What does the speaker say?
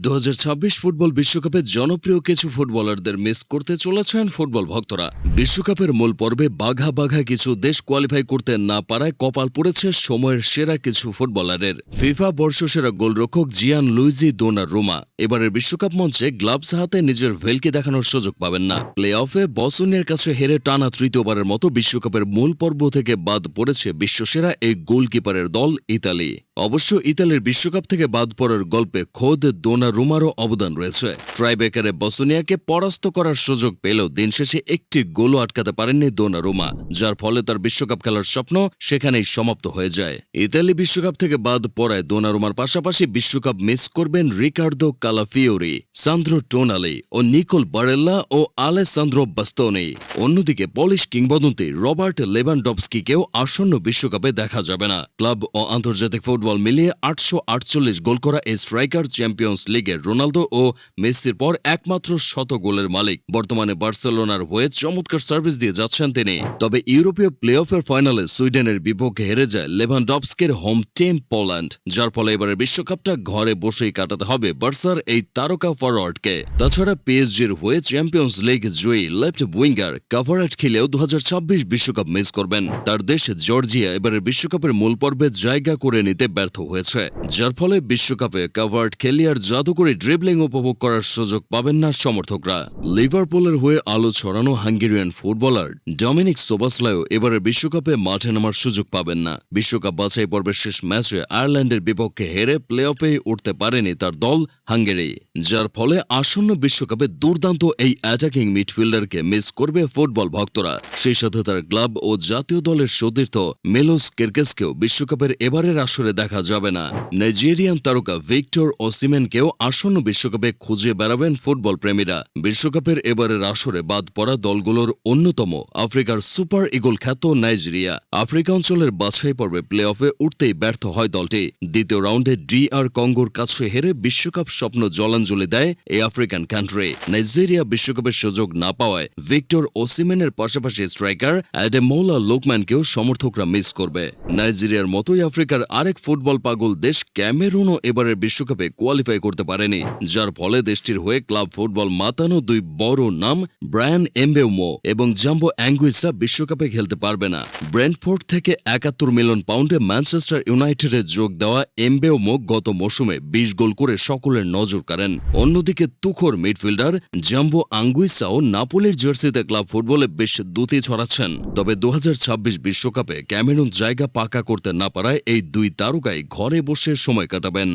2026 football বিশ্বকাপে জনপ্রিয় কিছু ফুটবলারদের মিস করতে চলেছেন ফুটবল ভক্তরা। বিশ্বকাপের মূল পর্বে বাঘা বাঘা কিছু দেশ কোয়ালিফাই করতে না পারায় কপাল পড়েছে সময়ের সেরা কিছু ফুটবলারের। ফিফা বর্ষসেরা গোলরক্ষক জিয়ান লুইজি দোনারুমা এবারের বিশ্বকাপ মঞ্চে গ্লাভস হাতে নিজের ভেলকি দেখানোর সুযোগ পাবেন না। প্লে অফে বসনিয়ার কাছে হেরে টানা তৃতীয়বারের মতো বিশ্বকাপের মূল পর্ব থেকে বাদ পড়েছে বিশ্বসেরা এই গোলকিপারের দল ইতালি। অবশ্য ইতালির বিশ্বকাপ থেকে বাদ পড়ার গল্পে খোদ দোনারুমারও অবদান রয়েছে। ট্রাইবেকারে বসনিয়াকে পরাস্ত করার সুযোগ পেলেও দিন শেষে একটি গোলও আটকাতে পারেননি দোনারুমা, যার ফলে তার বিশ্বকাপ খেলার স্বপ্ন সেখানেই সমাপ্ত হয়ে যায়। ইতালি বিশ্বকাপ থেকে বাদ পড়ায় দোনারুমার পাশাপাশি বিশ্বকাপ মিস করবেন রিকার্দো কালাফিওরি, সান্দ্রো টোনালি ও নিকোল বারেল্লা ও আলেসান্দ্রো বাস্তোনি। অন্যদিকে পলিশ কিংবদন্তি রবার্ট লেভানডভস্কিকেও আসন্ন বিশ্বকাপে দেখা যাবে না। ক্লাব ও আন্তর্জাতিক ফুটবল মিলিয়ে 848 গোল করা এই স্ট্রাইকার চ্যাম্পিয়ন্স লিগের রোনালদো ও মেসির পর একমাত্র শত গোলের মালিক। বর্তমানে বার্সেলোনার হয়ে চমৎকার সার্ভিস দিয়ে যাচ্ছেন তিনি। তবে ইউরোপীয় প্লে অফের ফাইনালে সুইডেনের বিপক্ষে হেরে যায় লেভানডভস্কির হোম টিম পোল্যান্ড, যার ফলে এবারের বিশ্বকাপটা ঘরে বসেই কাটাতে হবে বার্সার এই তারকা ফরওয়ার্ডকে। তাছাড়া পিএসজির হয়ে চ্যাম্পিয়ন্স লিগ জয়ী লেফট উইঙ্গার কাভারাট খেলেও 2026 বিশ্বকাপ মিস করবেন। তার দেশ জর্জিয়া এবারের বিশ্বকাপের মূল পর্বে জায়গা করে নিতে ব্যর্থ হয়েছে, যার ফলে বিশ্বকাপে কাভারাট খেলিয়ার জাদুকরী ড্রিবলিং উপভোগ করার সুযোগ পাবেন না সমর্থকরা। লিভারপুলের হয়ে আলো ছড়ানো হাঙ্গেরিয়ান ফুটবলার ডমিনিক সোবাসলাইও এবারের বিশ্বকাপে মাঠে নামার সুযোগ পাবেন না। বিশ্বকাপ বাছাই পর্বের শেষ ম্যাচে আয়ারল্যান্ডের বিপক্ষে হেরে প্লে অফে উঠতে পারেনি তার দল হাঙ্গেরি, যার ফলে আসন্ন বিশ্বকাপে দুর্দান্ত এই অ্যাটাকিং মিডফিল্ডারকে মিস করবে ফুটবল ভক্তরা। সেই সাথে তার ক্লাব ও জাতীয় দলের সতীর্থ মেলোস কেরকেসকেও বিশ্বকাপের এবারের আসরে দেখা যাবে না। নাইজেরিয়ান তারকা ভিক্টর ওসিমেনকেও আসন্ন বিশ্বকাপে খুঁজে বেড়াবেন ফুটবল প্রেমীরা। বিশ্বকাপের এবারের আসরে বাদ পড়া দলগুলোর অন্যতম আফ্রিকার সুপার ইগল খ্যাত নাইজেরিয়া। আফ্রিকা অঞ্চলের বাছাই পর্বে প্লে অফে উঠতেই ব্যর্থ হয় দলটি। দ্বিতীয় রাউন্ডে DR কঙ্গোর কাছে হেরে বিশ্বকাপ স্বপ্ন জলাঞ্জলি দেয় এই আফ্রিকান কান্ট্রি। নাইজেরিয়া বিশ্বকাপের সুযোগ না পাওয়ায় ভিক্টর ওসিমেনের পাশাপাশি স্ট্রাইকার অ্যাডেমোলা লোকম্যানকেও সমর্থকরা মিস করবে। নাইজেরিয়ার মতোই আফ্রিকার আরেক ফুটবল পাগল দেশ ক্যামেরুনও এবারের বিশ্বকাপে কোয়ালিফাই করতে পারেনি, যার ফলে দেশটির হয়ে ক্লাব ফুটবল মাতানো দুই বড় নাম ব্রায়ান এমবেউমো এবং জাম্বো অ্যাঙ্গুইসা বিশ্বকাপে খেলতে পারবে না। ব্রেন্টফোর্ড থেকে 71 মিলিয়ন পাউন্ডে ম্যানচেস্টার ইউনাইটেডে যোগ দেওয়া এমবেউমো গত মৌসুমে 20 গোল করে সকলের নজর কাড়েন। অন্যদিকে তুখোর মিডফিল্ডার জাম্বো আঙ্গুইসাও নাপোলির জার্সিতে ক্লাব ফুটবলে বেশ দ্যুতি ছড়াচ্ছেন। তবে 2026 বিশ্বকাপে ক্যামেরুন জায়গা পাকা করতে না পারায় এই দুই তারকাই ঘরে বসে সময় কাটাবেন।